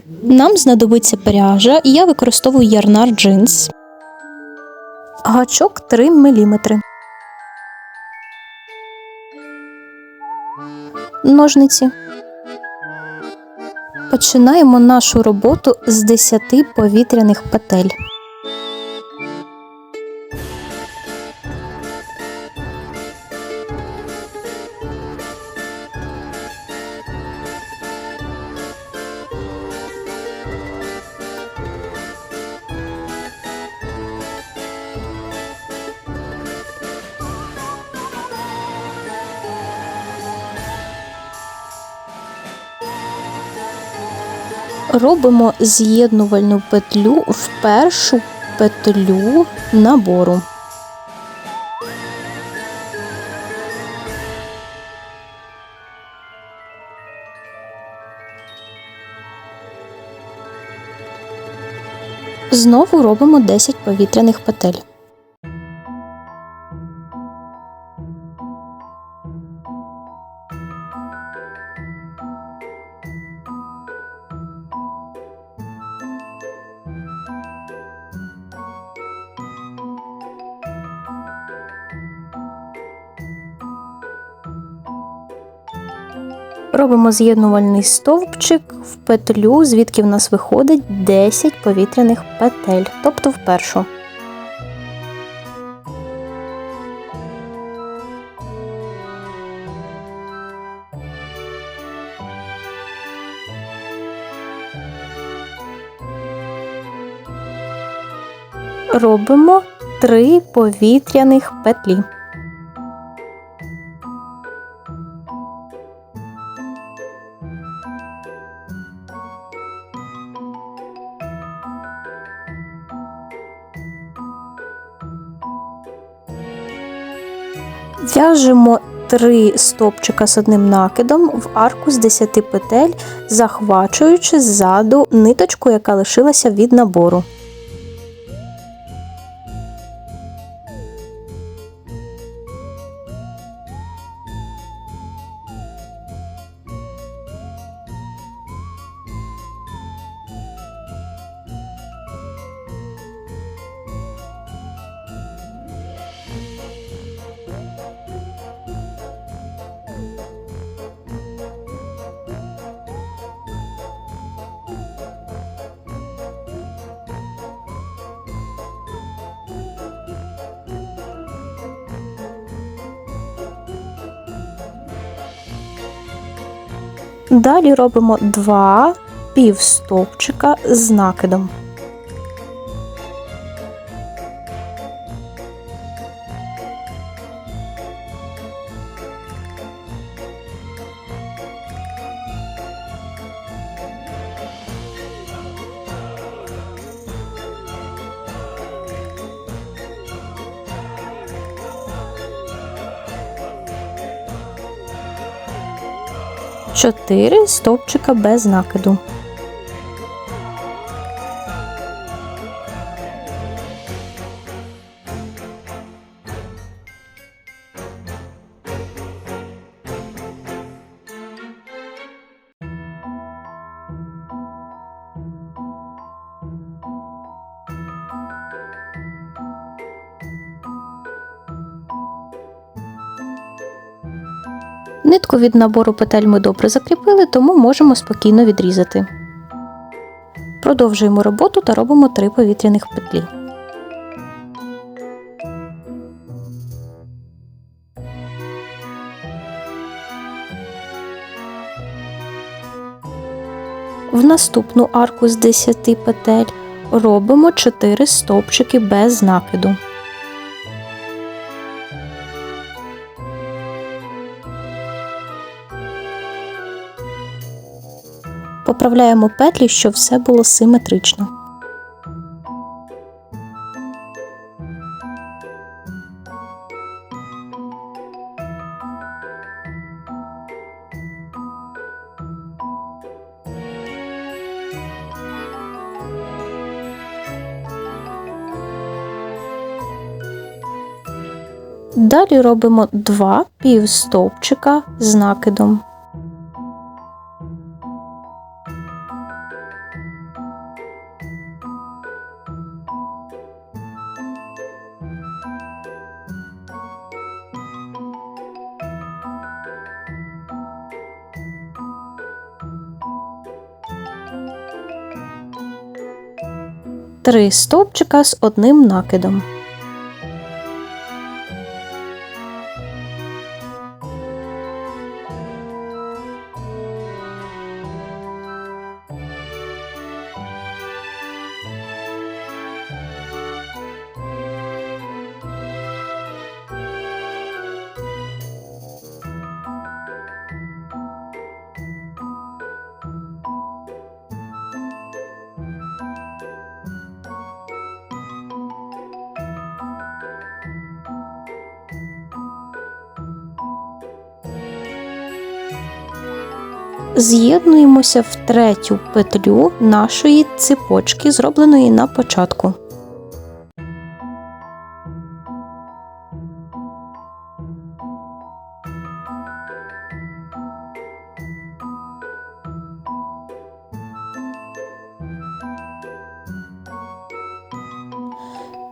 Нам знадобиться пряжа, і я використовую Yarnard Jeans. Гачок 3 мм. Ножниці. Починаємо нашу роботу з 10 повітряних петель. Робимо з'єднувальну петлю в першу петлю набору. Знову робимо 10 повітряних петель. Робимо з'єднувальний стовпчик в петлю, звідки в нас виходить 10 повітряних петель, тобто в першу. Робимо 3 повітряних петлі. В'яжемо 3 стовпчика з одним накидом в арку з 10 петель, захвачуючи ззаду ниточку, яка лишилася від набору. Далі робимо 2 півстовпчика з накидом. Чотири стовпчика без накиду. Нитку від набору петель ми добре закріпили, тому можемо спокійно відрізати. Продовжуємо роботу та робимо 3 повітряних петлі. В наступну арку з 10 петель робимо 4 стовпчики без накиду. Поправляємо петлі, щоб все було симетрично. Далі робимо 2 півстовпчика з накидом. 3 стовпчика з одним накидом. З'єднуємося в третю петлю нашої цепочки, зробленої на початку.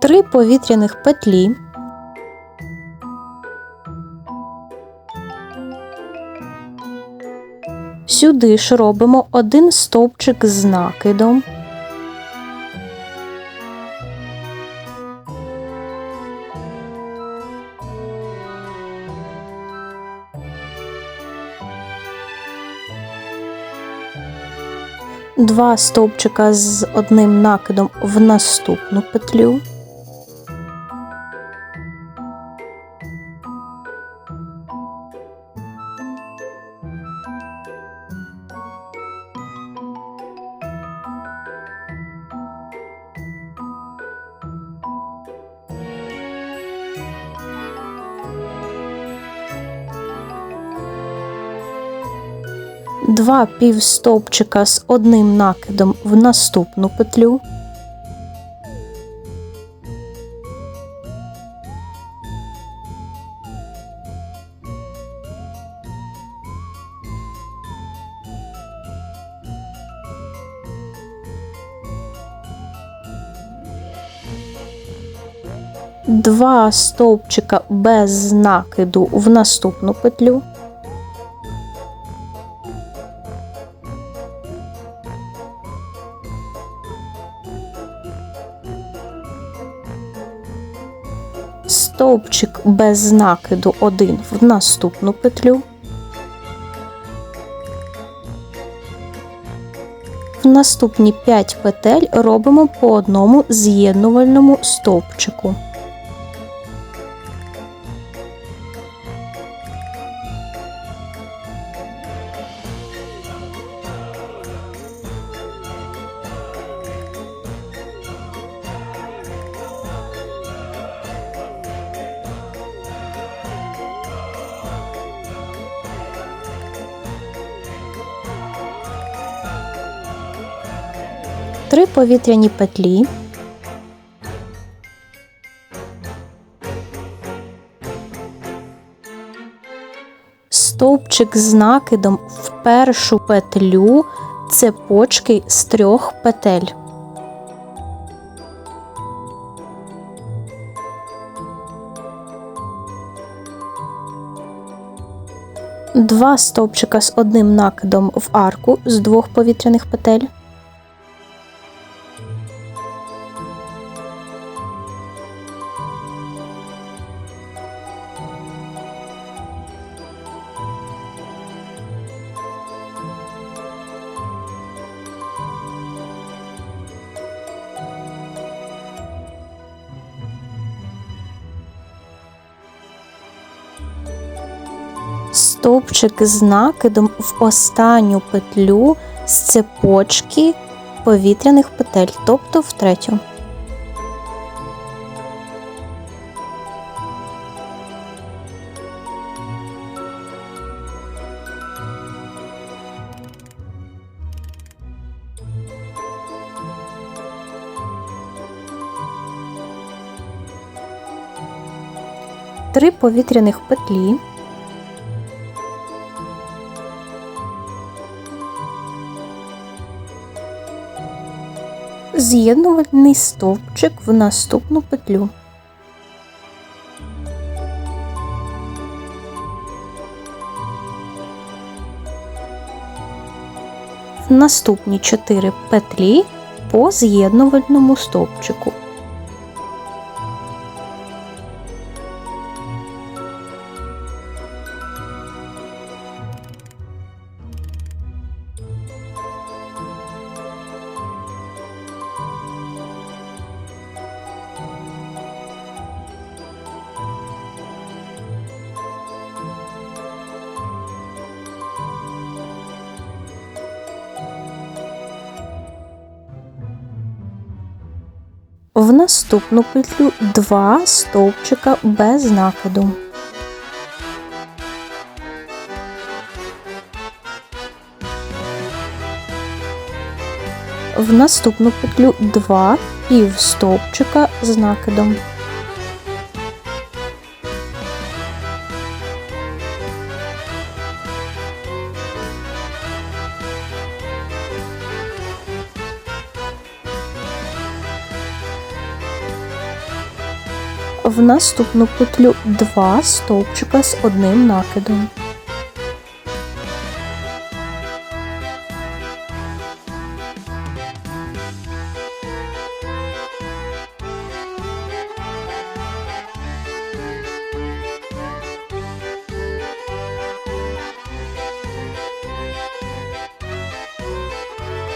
Три повітряних петлі. Сюди ж робимо один стовпчик з накидом. Два стовпчика з одним накидом в наступну петлю. Два півстовпчика з одним накидом в наступну петлю. Два стовпчика без накиду в наступну петлю. Стовпчик без накиду один в наступну петлю. В наступні 5 петель робимо по одному з'єднувальному стовпчику. Три повітряні петлі. Стовпчик з накидом в першу петлю цепочки з 3 петель. Два стовпчика з одним накидом в арку з 2 повітряних петель. Стовпчик з накидом в останню петлю з цепочки повітряних петель, тобто в третю. Три повітряних петлі. З'єднувальний стовпчик в наступну петлю. В наступні 4 петлі по з'єднувальному стовпчику. В наступну петлю 2 стовпчика без накиду. В наступну петлю 2 півстовпчика з накидом. В наступну петлю 2 стовпчика з одним накидом.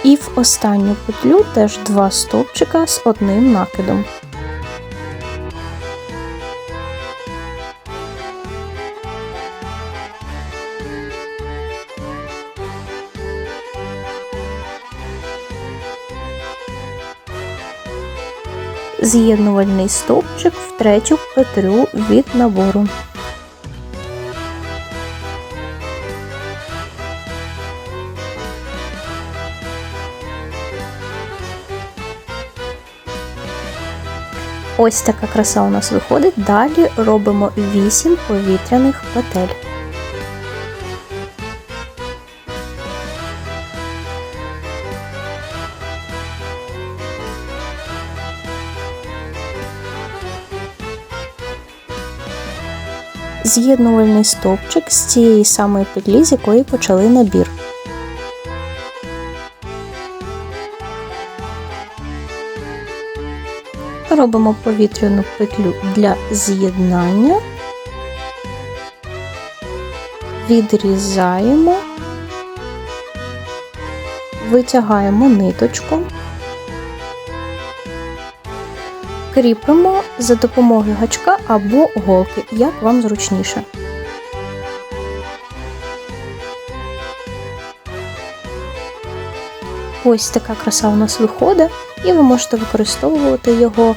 І в останню петлю теж 2 стовпчика з одним накидом. З'єднувальний стовпчик в третю петлю від набору. Ось така краса у нас виходить. Далі робимо 8 повітряних петель. З'єднувальний стовпчик з цієї самої петлі, з якої почали набір. Робимо повітряну петлю для з'єднання, відрізаємо, витягаємо ниточку, кріпимо за допомогою гачка або голки, як вам зручніше. Ось така краса у нас виходить, і ви можете використовувати його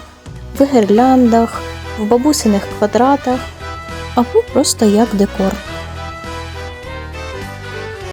в гірляндах, в бабусиних квадратах або просто як декор.